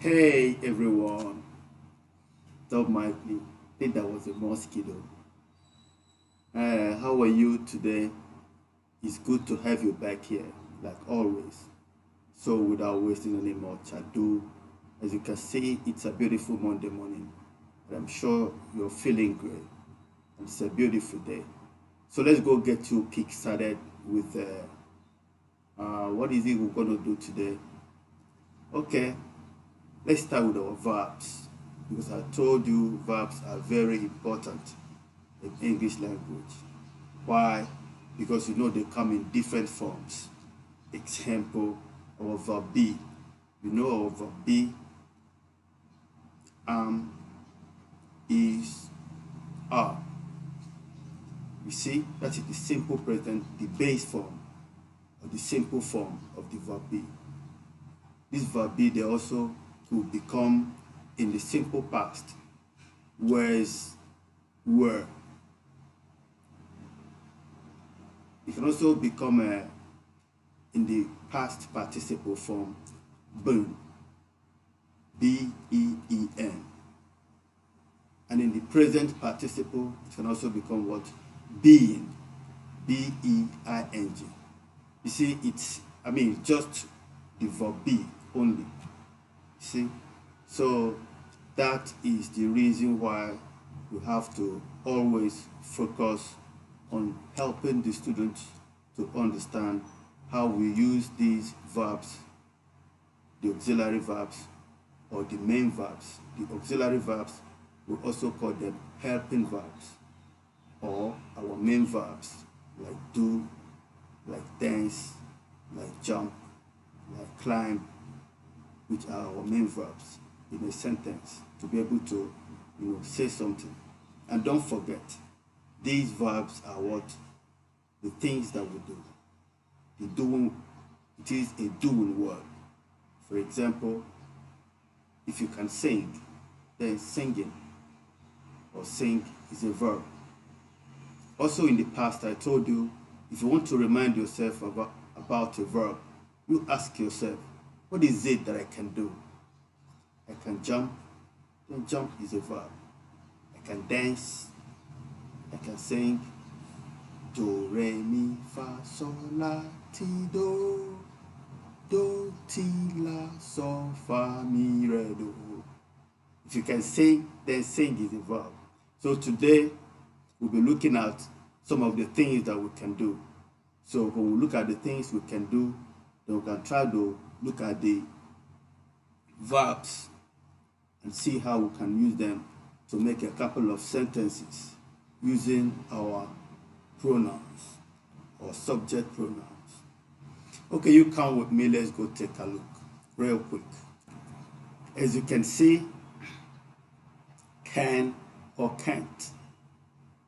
Hey everyone, don't mind me. I think that was a mosquito. How are you today? It's good to have you back here, like always. So, without wasting any more ado, as you can see, it's a beautiful Monday morning, and I'm sure you're feeling great. And it's a beautiful day. So, let's go get you kick started with what is it we're going to do today? Okay, let's start with our verbs because I told you verbs are very important in English language. Why? Because you know they come in different forms. Example, our verb be. You know our verb be is, are. You see, that is the simple present, the base form, or the simple form of the verb be. This verb be, they also could become in the simple past, whereas were. It can also become in the past participle form, been, B-E-E-N. And in the present participle, it can also become what? Being, B-E-I-N-G. You see, just the verb be only. You see? So that is the reason why we have to always focus on helping the students to understand how we use these verbs, the auxiliary verbs or the main verbs. The auxiliary verbs, we also call them helping verbs or our main verbs like do, like dance, like jump, like climb, which are our main verbs in a sentence to be able to say something. And don't forget, these verbs are what? The things that we do. The doing, it is a doing word. For example, if you can sing, then singing or sing is a verb. Also in the past, I told you, if you want to remind yourself about a verb, you ask yourself, what is it that I can do? I can jump, then jump is a verb. I can dance, I can sing, do, re, mi, fa, sol, la, ti, do, ti, la, sol, fa, mi, re, do. If you can sing, then sing is a verb. So today, we'll be looking at some of the things that we can do. So when we look at the things we can do, then we can try to look at the verbs and see how we can use them to make a couple of sentences using our pronouns or subject pronouns. Okay, you come with me, let's go take a look real quick. As you can see, can or can't.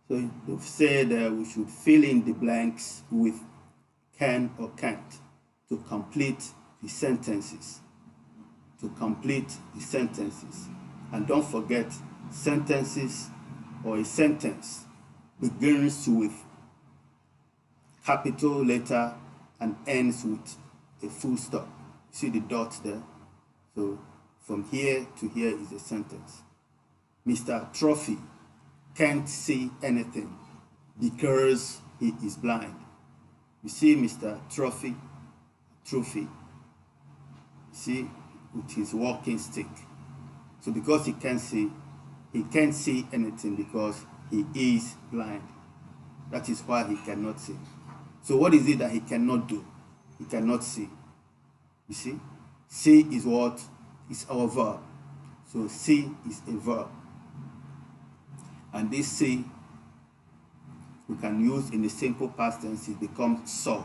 So they've said we should fill in the blanks with can or can't to complete the sentences. To complete the sentences. And don't forget, sentences or a sentence begins with capital letter and ends with a full stop. See the dots there? So from here to here is a sentence. Mr. Trophy can't see anything because he is blind. You see Mr. Trophy, see, with his walking stick. So because he can't see anything because he is blind. That is why he cannot see. So what is it that he cannot do? He cannot see. You see? See is what? Is our verb. So see is a verb. And this see we can use in the simple past tense, it becomes saw.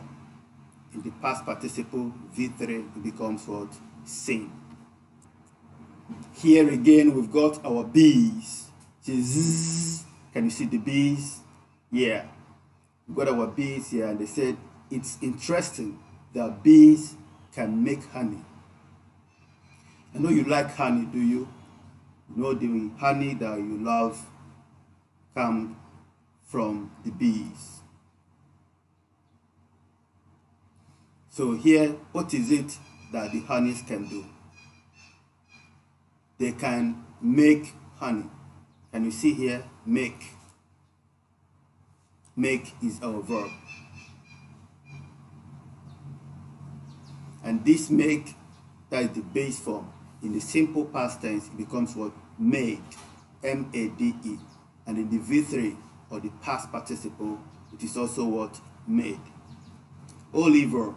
In the past participle, V3, it becomes what? Sing. Here again, we've got our bees. Can you see the bees? Yeah. We've got our bees here, and they said it's interesting that bees can make honey. I know you like honey, do you? You know the honey that you love comes from the bees. So here, what is it that the honeys can do? they can make honey. And you see here, make. Make is our verb. And this make, that is the base form. In the simple past tense, it becomes what? Made. M-A-D-E. And in the V3, or the past participle, it is also what? Made. Oliver.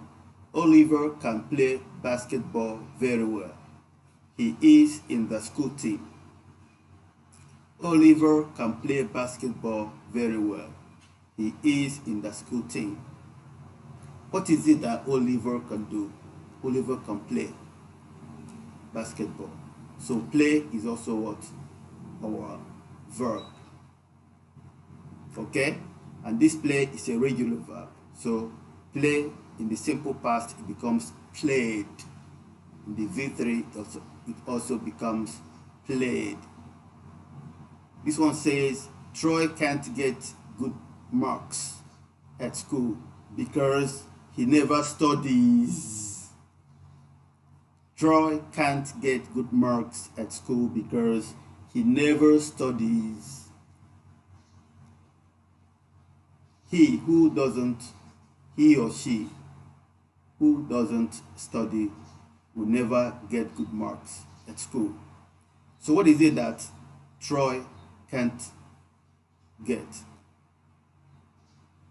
Oliver can play basketball very well. He is in the school team. Oliver can play basketball very well. He is in the school team. What is it that Oliver can do? Oliver can play basketball. So play is also what? Our verb. Okay? And this play is a regular verb. So play in the simple past, it becomes played. In the V3, it also becomes played. This one says, Troy can't get good marks at school because he never studies. Troy can't get good marks at school because he never studies. He or she who doesn't study will never get good marks at school. So what is it that Troy can't get?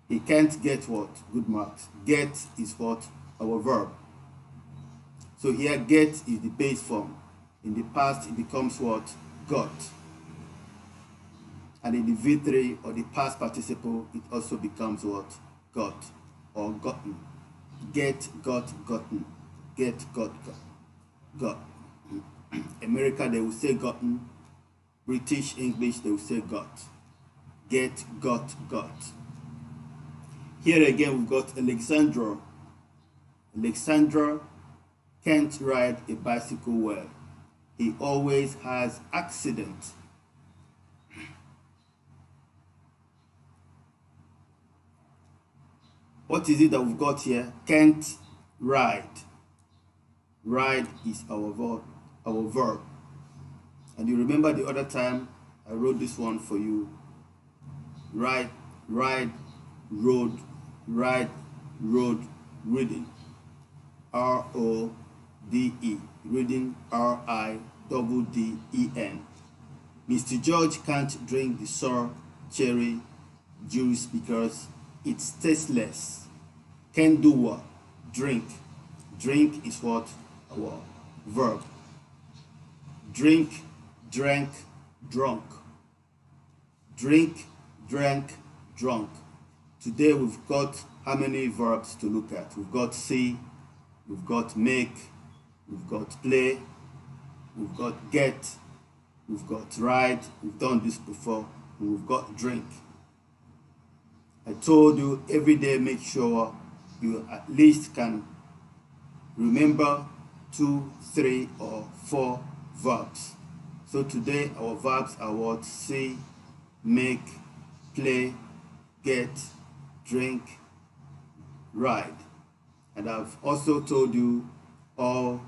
He can't get what? Good marks. Get is what? Our verb. So here get is the base form. In the past it becomes what? Got. And in the V3 or the past participle, it also becomes what? Got or gotten. Get, got, gotten. Get, got, got. America, they will say gotten. British English, they will say got. Get, got, got. Here again, we've got Alexandra. Alexandra can't ride a bicycle well. He always has accidents. What is it that we've got here? Can't ride. Ride is our verb. And you remember the other time I wrote this one for you. Ride, road, ride, road, reading. R-O-D-E. Reading, R-I-D-D-E-N. Mr. George can't drink the sour cherry juice because it's tasteless. Can do what? Drink. Drink is what? Our verb. Drink, drank, drunk. Drink, drank, drunk. Today we've got how many verbs to look at? We've got see, we've got make, we've got play, we've got get, we've got ride, we've done this before, and we've got drink. I told you every day make sure you at least can remember 2, 3, or 4 verbs. So today our verbs are what? See, make, play, get, drink, ride. And I've also told you all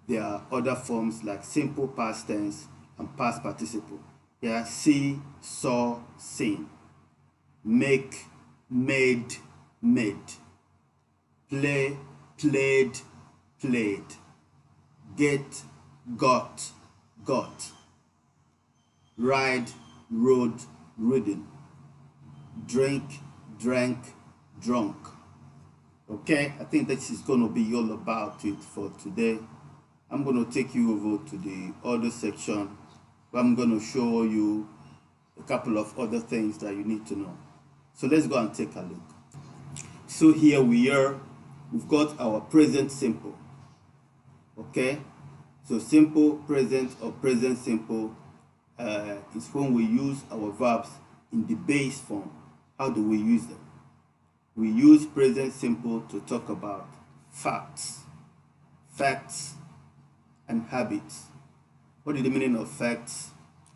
there are other forms like simple past tense and past participle. Yeah, see, saw, seen. Make, made, made. Play, played, played. Get, got, got. Ride, rode, ridden. Drink, drank, drunk. Okay, I think this is going to be all about it for today. I'm going to take you over to the other section where I'm going to show you a couple of other things that you need to know. So let's go and take a look. So here we are. We've got our present simple. Okay, so simple present or present simple is when we use our verbs in the base form. How do we use them? We use present simple to talk about facts and habits. What is the meaning of facts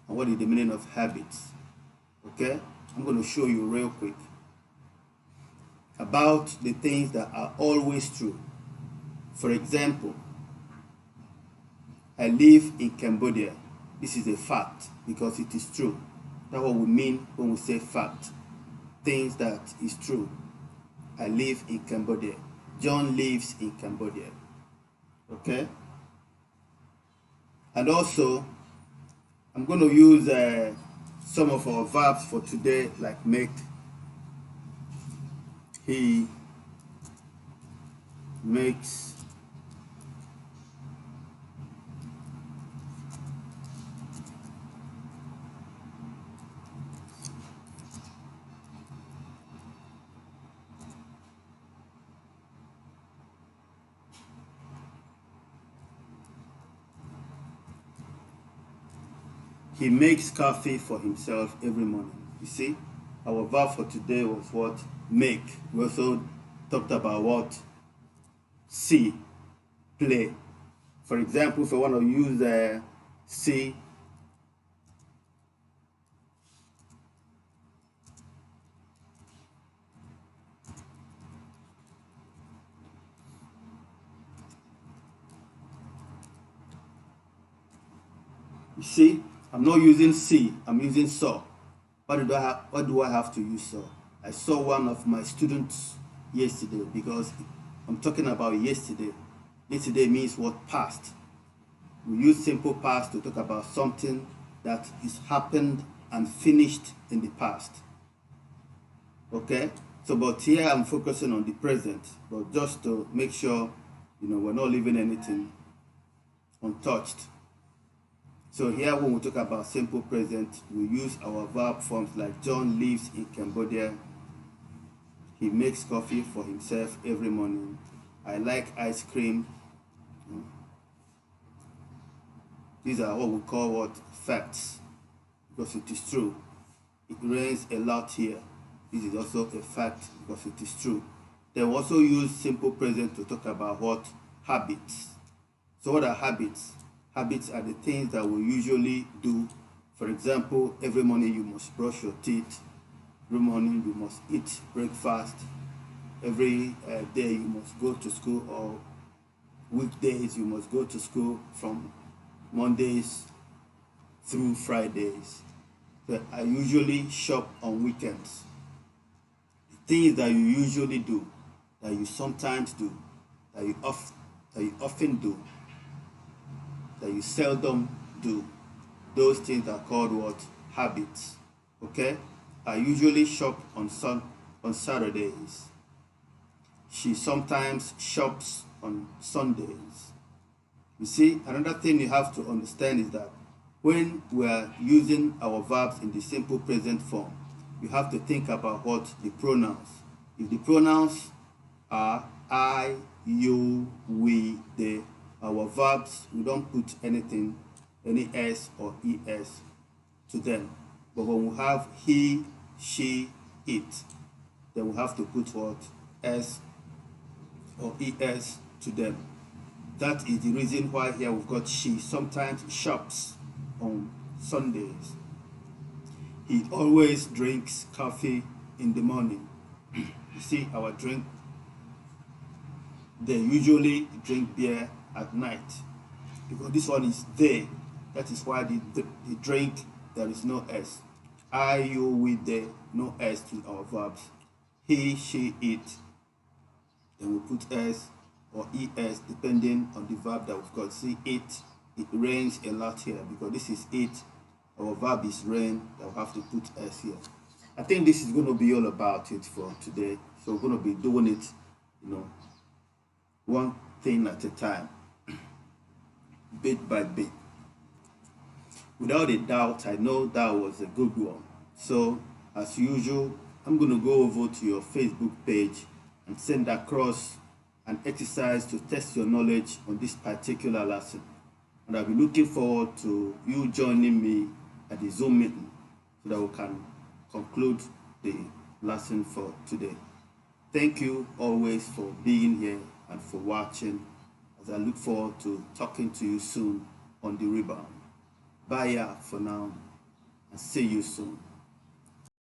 and what is the meaning of habits? Okay, I'm going to show you real quick about the things that are always true. For example, I live in Cambodia. This is a fact because it is true. That's what we mean when we say fact. Things that is true. I live in Cambodia. John lives in Cambodia. Okay? And also, I'm going to use some of our verbs for today, like make. He makes. He makes coffee for himself every morning. You see, our verb for today was what? Make. We also talked about what? See, play. For example, if I want to use see, you see, I'm not using see, I'm using saw. What do I have to use saw? I saw one of my students yesterday because I'm talking about yesterday. Yesterday means what? Past. We use simple past to talk about something that is happened and finished in the past. Okay? So, but here I'm focusing on the present, but just to make sure, we're not leaving anything untouched. So here when we talk about simple present, we use our verb forms like John lives in Cambodia. He makes coffee for himself every morning. I like ice cream. These are what we call what? Facts. Because it is true. It rains a lot here. This is also a fact because it is true. Then we also use simple present to talk about what? Habits. So what are habits? Habits are the things that we usually do. For example, every morning you must brush your teeth. Every morning you must eat breakfast. Every day you must go to school, or weekdays you must go to school from Mondays through Fridays. So I usually shop on weekends. The things that you usually do, that you sometimes do, that you often do, that you seldom do, those things are called what? Habits. Okay? I usually shop on Saturdays. She sometimes shops on Sundays. You see, another thing you have to understand is that when we are using our verbs in the simple present form, you have to think about what? The pronouns. If the pronouns are I, you, we, they, our verbs, we don't put anything, any s or es to them. But when we have he, she, it, then we have to put what? S or es to them. That is the reason why here we've got she sometimes shops on Sundays. He always drinks coffee in the morning. You see, our drink, they usually drink beer at night. Because this one is they. That is why the drink, there is no s. I, you, we, they, no s to our verbs. He, she, it. Then we put s or es depending on the verb that we've got. See, it rains a lot here because this is it. Our verb is rain, that we have to put s here. I think this is going to be all about it for today. So we're going to be doing it, one thing at a time, bit by bit. Without a doubt, I know that was a good one. So as usual, I'm going to go over to your Facebook page and send across an exercise to test your knowledge on this particular lesson. And I'll be looking forward to you joining me at the Zoom meeting so that we can conclude the lesson for today. Thank you always for being here and for watching, as I look forward to talking to you soon on the rebound. Bye for now and see you soon.